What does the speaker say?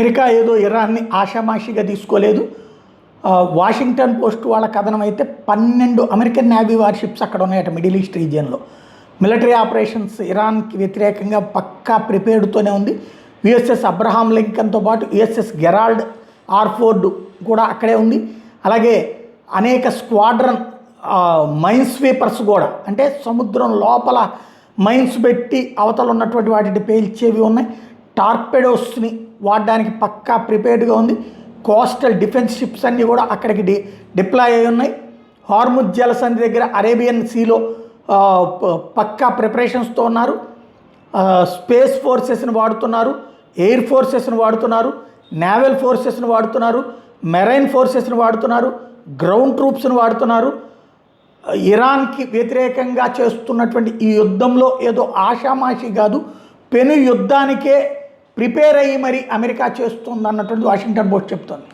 America ఏదో ఇరాన్ని ఆషామాషిగా తీసుకోలేదు. Washington post వాళ్ళ కథనం అయితే 12 అమెరికన్ నేవీ వార్షిప్స్ అక్కడ ఉన్నాయట మిడిల్ ఈస్ట్ రీజియన్లో. మిలిటరీ ఆపరేషన్స్ ఇరాన్కి వ్యతిరేకంగా పక్కా ప్రిపేర్డ్తోనే ఉంది. యుఎస్ఎస్ అబ్రహాం లింకన్తో పాటు యుఎస్ఎస్ గెరాల్డ్ ఆర్ఫోర్డ్ కూడా అక్కడే ఉంది. అలాగే అనేక స్క్వాడ్రన్ మైన్ స్వీపర్స్ కూడా, అంటే సముద్రం లోపల మైన్స్ పెట్టి అవతల ఉన్నటువంటి వాటిని పేల్చేవి ఉన్నాయి. టార్పెడోస్ని వాడడానికి పక్కా ప్రిపేర్డ్గా ఉంది. కోస్టల్ డిఫెన్స్ షిప్స్ అన్నీ కూడా అక్కడికి డిప్లాయ్ అయి ఉన్నాయి. హార్ముజ్ జలసంధి దగ్గర అరేబియన్ సీలో పక్కా ప్రిపరేషన్స్తో ఉన్నారు. స్పేస్ ఫోర్సెస్ని వాడుతున్నారు, ఎయిర్ ఫోర్సెస్ని వాడుతున్నారు, నేవల్ ఫోర్సెస్ని వాడుతున్నారు, మెరైన్ ఫోర్సెస్ని వాడుతున్నారు, గ్రౌండ్ ట్రూప్స్ని వాడుతున్నారు. ఇరాన్కి వ్యతిరేకంగా చేస్తున్నటువంటి ఈ యుద్ధంలో ఏదో ఆషామాషి కాదు, పెను యుద్ధానికే ప్రిపేర్ అయ్యి మరి అమెరికా చేస్తుంది అన్నటువంటి వాషింగ్టన్ పోస్ట్ చెప్తోంది.